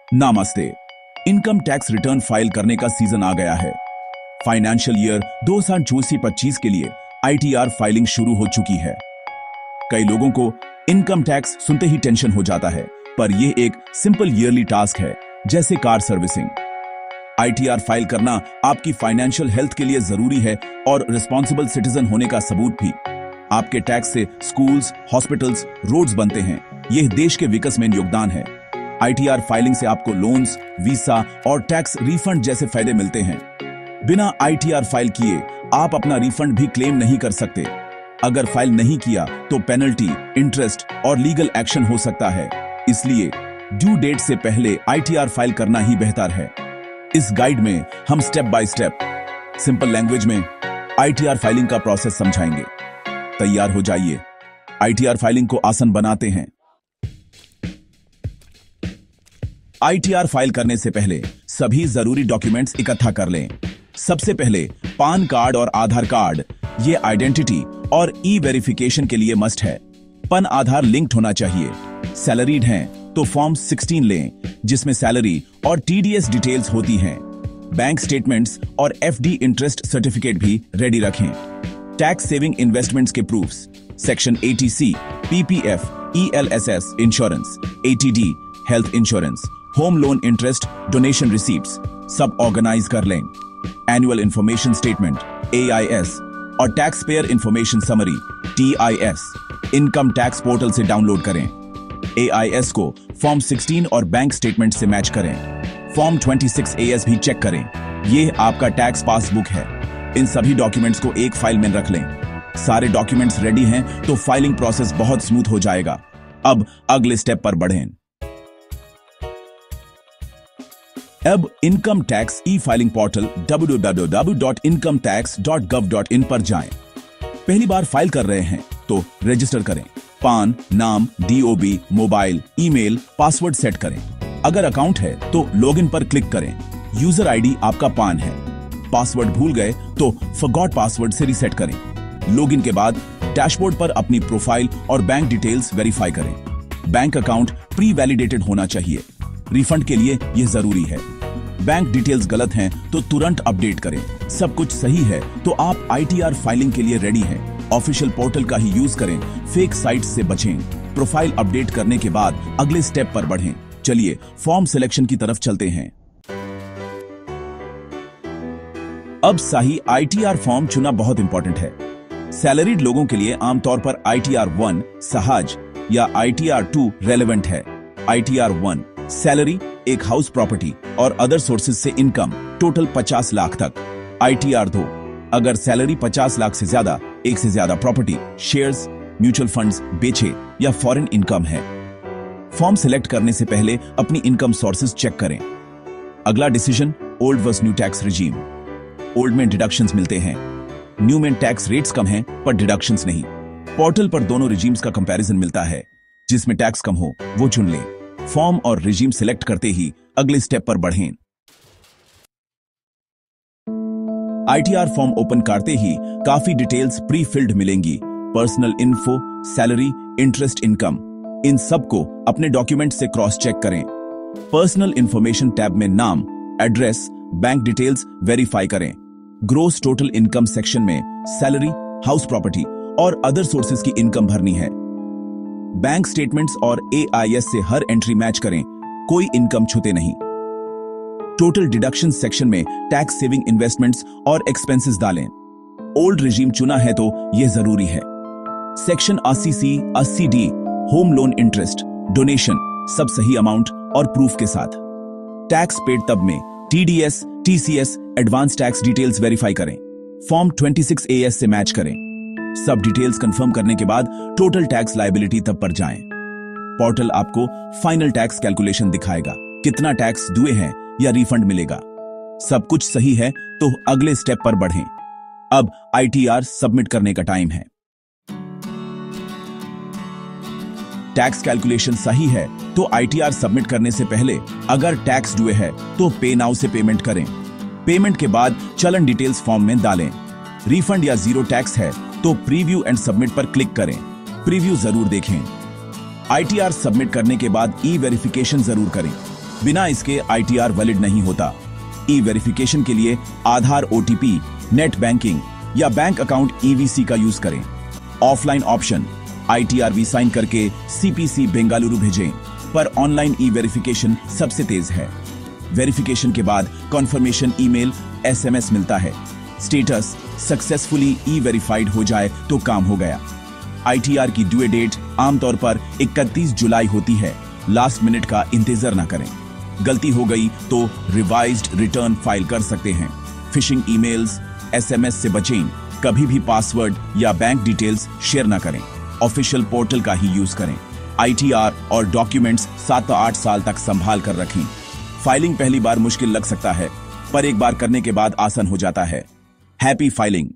नमस्ते। Income tax return file करने का सीजन आ गया है। फाइनेंशियल ईयर 2024-25 के लिए आईटीआर फाइलिंग शुरू हो चुकी है। कई लोगों को इनकम टैक्स सुनते ही टेंशन हो जाता है, पर यह एक सिंपल ईयरली टास्क है, जैसे कार सर्विसिंग। आईटीआर फाइल करना आपकी फाइनेंशियल हेल्थ के लिए जरूरी है और रिस्पॉन्सिबल सिटीजन होने का सबूत भी। आपके टैक्स से स्कूल्स, हॉस्पिटल्स, रोड्स बनते हैं। यह देश के विकास में योगदान है। आईटीआर फाइलिंग से आपको लोन्स, वीसा और टैक्स रिफंड जैसे फायदे मिलते हैं। बिना आईटीआर फाइल किए आप अपना रिफंड भी क्लेम नहीं कर सकते। अगर फाइल नहीं किया तो पेनल्टी, इंटरेस्ट और लीगल एक्शन हो सकता है। इसलिए ड्यू डेट से पहले आईटीआर फाइल करना ही बेहतर है। इस गाइड में हम step by step simple language में आईटीआर फाइलिंग का प्रोसेस समझाएंगे। तैयार हो जाइए, आईटीआर फाइलिंग को आसान बनाते हैं। आईटीआर फाइल करने से पहले सभी जरूरी डॉक्यूमेंट्स इकट्ठा कर लें। सबसे पहले पान कार्ड और आधार कार्ड, ये आइडेंटिटी और ई वेरिफिकेशन के लिए मस्ट है। पन आधार लिंक्ड होना चाहिए। सैलरीड हैं तो फॉर्म 16 लें, जिसमें सैलरी और टीडीएस डिटेल्स होती हैं। बैंक स्टेटमेंट्स और एफडी इंटरेस्ट सर्टिफिकेट भी रेडी रखें। टैक्स सेविंग इन्वेस्टमेंट्स के proofs, section 80C, PPF, ELSS insurance, ATD, health insurance, home loan interest, donation receipts सब ऑर्गेनाइज कर लें। एनुअल इंफॉर्मेशन स्टेटमेंट, AIS और tax payer information summary, TIS, income tax portal से download करें। AIS को form 16 और bank statement से match करें। फॉर्म 26AS भी चेक करें। यह आपका टैक्स पासबुक है। इन सभी डॉक्यूमेंट्स को एक फाइल में रख लें। सारे डॉक्यूमेंट्स रेडी हैं तो फाइलिंग प्रोसेस बहुत स्मूथ हो जाएगा। अब अगले स्टेप पर बढ़ें। अब income tax e filing portal www.incometax.gov.in पर जाएं। पहली बार फाइल कर रहे हैं तो रजिस्टर करें। पान, नाम, DOB, mobile, email, password set करें। अगर अकाउंट है तो लॉगिन पर क्लिक करें। यूजर आईडी आपका पान है। पासवर्ड भूल गए तो फॉरगॉट पासवर्ड से रीसेट करें। लॉगिन के बाद डैशबोर्ड पर अपनी प्रोफाइल और बैंक डिटेल्स वेरीफाई करें। बैंक अकाउंट प्री वैलिडेटेड होना चाहिए। रिफंड के लिए यह जरूरी है। बैंक डिटेल्स गलत हैं तो तुरंत अपडेट करें। सब कुछ सही है तो आप आईटीआर फाइलिंग के लिए रेडी हैं। ऑफिशियल पोर्टल का ही यूज करें। फेक साइट्स से बचें। प्रोफाइल अपडेट करने के बाद अगले स्टेप पर बढ़ें। चलिए फॉर्म सिलेक्शन की तरफ चलते हैं। अब सही आईटीआर फॉर्म चुना बहुत इंपॉर्टेंट है। सैलरीड लोगों के लिए आमतौर पर आईटीआर 1 सहज या आईटीआर 2 रेलेवेंट है। आईटीआर 1 सैलरी, एक हाउस प्रॉपर्टी और अदर सोर्सेज से इनकम टोटल 50 लाख तक। आईटीआर 2 अगर सैलरी 50 लाख से ज्यादा, एक से ज्यादा प्रॉपर्टी, शेयर्स, म्यूचुअल फंड्स बेचे या फॉरेन इनकम है। फॉर्म सिलेक्ट करने से पहले अपनी इनकम सोर्सेज चेक करें। अगला decision old versus new tax regime. Old में डिडक्शंस मिलते हैं, न्यू में टैक्स रेट्स कम हैं पर डिडक्शंस नहीं। पोर्टल पर दोनों रिजीम्स का कंपैरिजन मिलता है। जिसमें टैक्स कम हो वो चुन लें। फॉर्म और रिजीम सिलेक्ट करते ही अगले स्टेप पर बढ़ें। आईटीआर फॉर्म ओपन करते ही काफी डिटेल्स प्री फिल्ड मिलेंगी। Personal info, salary, interest, income, इन सब को अपने डॉक्यूमेंट से क्रॉस चेक करें। पर्सनल इंफॉर्मेशन टैब में नाम, एड्रेस, बैंक डिटेल्स वेरीफाई करें। ग्रोस टोटल इनकम सेक्शन में सैलरी, हाउस प्रॉपर्टी और अदर सोर्सेज की इनकम भरनी है। बैंक स्टेटमेंट्स और AIS से हर एंट्री मैच करें, कोई इनकम छूते नहीं। टोटल डिडक्शन सेक्शन में टैक्स सेविंग इन्वेस्टमेंट्स और एक्सपेंसेस डालें। ओल्ड रिजीम चुना है तो यह जरूरी है। Section 80C, 80D, home loan interest, donation सब सही अमाउंट और प्रूफ के साथ। टैक्स पेड तब में TDS, TCS, advance tax details verify करें। फॉर्म 26AS से मैच करें। सब डिटेल्स कंफर्म करने के बाद टोटल टैक्स लायबिलिटी तब पर जाएं। पोर्टल आपको फाइनल टैक्स कैलकुलेशन दिखाएगा, कितना टैक्स दुए हैं या रिफंड मिलेगा। सब कुछ सही है तो अगले स्टेप पर बढ़ें। अब आईटीआर सबमिट करने का टाइम है। टैक्स कैलकुलेशन सही है तो आईटीआर सबमिट करने से पहले अगर टैक्स दुए है तो पे नाउ से पेमेंट करें। पेमेंट के बाद चलन डिटेल्स फॉर्म में डालें। रिफंड या जीरो टैक्स है तो प्रीव्यू एंड सबमिट पर क्लिक करें। प्रीव्यू जरूर देखें। आईटीआर सबमिट करने के बाद ई वेरिफिकेशन जरूर करें। बिना इसके ITR वैलिड नहीं होता। ई वेरिफिकेशन के लिए आधार OTP, नेट बैंकिंग या बैंक अकाउंट EVC का यूज करें। Offline option ITR V sign करके CPC बेंगलुरु भेजें, पर ऑनलाइन ई वेरिफिकेशन सबसे तेज है। वेरिफिकेशन के बाद कॉन्फर्मेशन ईमेल SMS मिलता है। स्टेटस सक्सेसफुली ई वेरीफाइड हो जाए तो काम हो गया। ITR की ड्यू डेट आमतौर पर 31 जुलाई होती है। लास्ट मिनट का इंतजार ना करें। गलती हो गई तो रिवाइज्ड रिटर्न फाइल कर सकते हैं। फिशिंग ईमेल्स, SMS से बचें। कभी भी पासवर्ड या बैंक डिटेल्स शेयर ना करें। ऑफिशियल पोर्टल का ही यूज करें। ITR और डॉक्यूमेंट्स 7 से 8 साल तक संभाल कर रखें। फाइलिंग पहली बार मुश्किल लग सकता है, पर एक बार करने के बाद आसान हो जाता है। Happy filing.